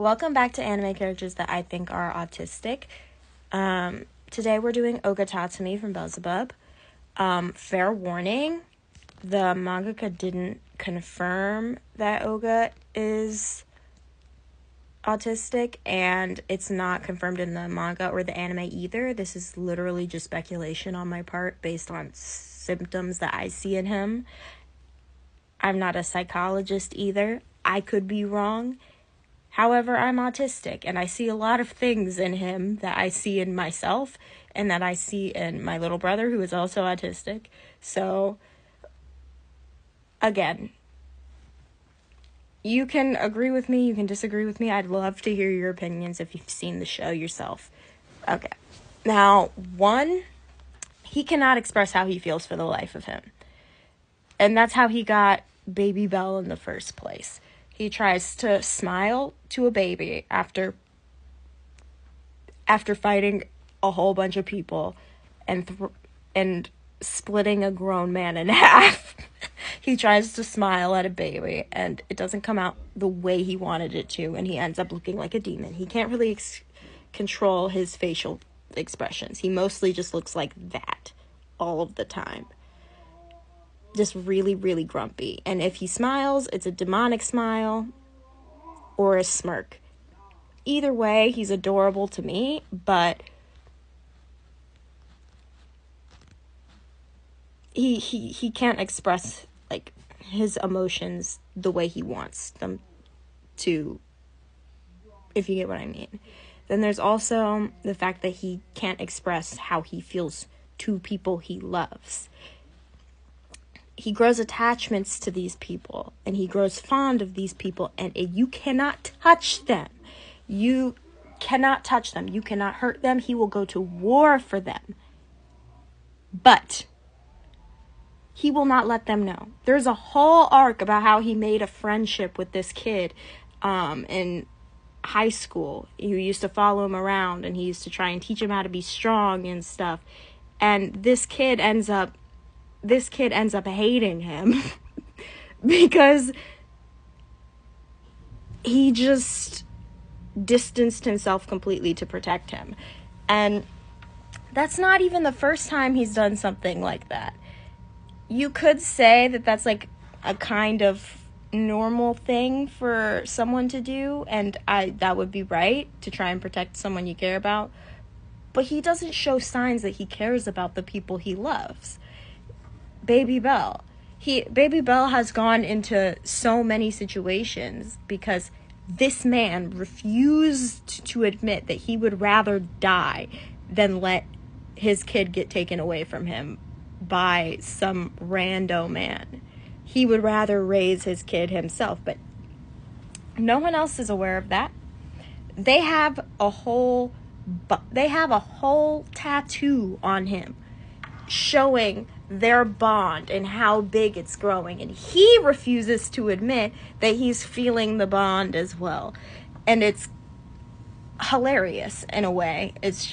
Welcome back to anime characters that I think are autistic. Today we're doing Oga Tatsumi from Beelzebub. Fair warning, the mangaka didn't confirm that Oga is autistic, and it's not confirmed in the manga or the anime either. This is literally just speculation on my part based on symptoms that I see in him. I'm not a psychologist either. I could be wrong. However, I'm autistic, and I see a lot of things in him that I see in myself and that I see in my little brother, who is also autistic. So, again, you can agree with me, you can disagree with me. I'd love to hear your opinions if you've seen the show yourself. Okay. Now, one, he cannot express how he feels for the life of him. And that's how he got Baby Bell in the first place. He tries to smile to a baby after fighting a whole bunch of people and splitting a grown man in half. He tries to smile at a baby, and it doesn't come out the way he wanted it to, and he ends up looking like a demon. He can't really control his facial expressions. He mostly just looks like that all of the time. Just really, really grumpy. And if he smiles, it's a demonic smile or a smirk. Either way, he's adorable to me, but he can't express like his emotions the way he wants them to, if you get what I mean. Then there's also the fact that he can't express how he feels to people he loves. He grows attachments to these people, and he grows fond of these people, and you cannot touch them. You cannot touch them. You cannot hurt them. He will go to war for them. But he will not let them know. There's a whole arc about how he made a friendship with this kid in high school. You used to follow him around, and he used to try and teach him how to be strong and stuff. And this kid ends up hating him because he just distanced himself completely to protect him. And that's not even the first time he's done something like that. You could say that that's like a kind of normal thing for someone to do, and that would be right, to try and protect someone you care about. But he doesn't show signs that he cares about the people he loves. Baby Bell has gone into so many situations because this man refused to admit that he would rather die than let his kid get taken away from him by some rando man. He would rather raise his kid himself, but no one else is aware of that. They have a whole tattoo on him showing their bond and how big it's growing, and he refuses to admit that he's feeling the bond as well. And it's hilarious in a way. It's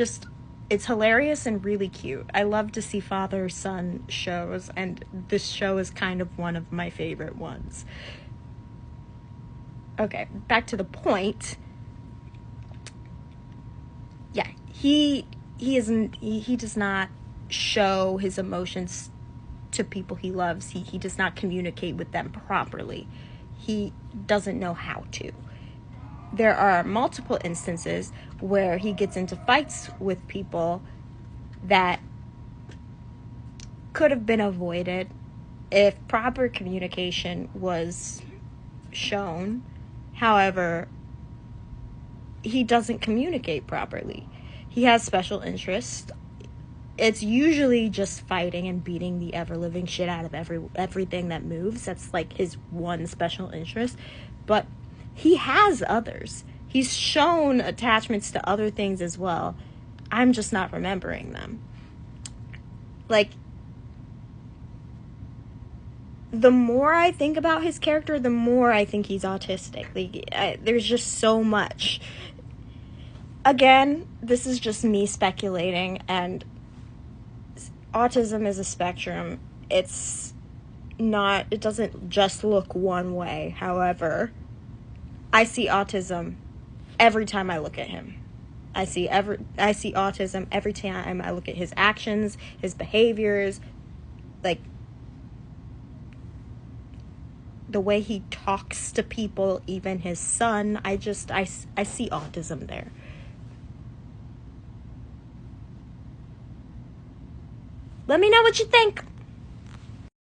hilarious and really cute. I love to see father-son shows, and this show is kind of one of my favorite ones. Okay, back to the point. Yeah, he does not show his emotions to people he loves. He does not communicate with them properly. He doesn't know how to. There are multiple instances where he gets into fights with people that could have been avoided if proper communication was shown. However, he doesn't communicate properly. He has special interests. It's usually just fighting and beating the ever-living shit out of everything that moves. That's like his one special interest. But he has others. He's shown attachments to other things as well. I'm just not remembering them. Like, the more I think about his character, the more I think he's autistic. Like, there's just so much. Again, this is just me speculating, and autism is a spectrum. It doesn't just look one way. However, I see autism every time I look at him. I see autism every time I look at his actions, his behaviors, like the way he talks to people, even his son. I see autism there. Let me know what you think.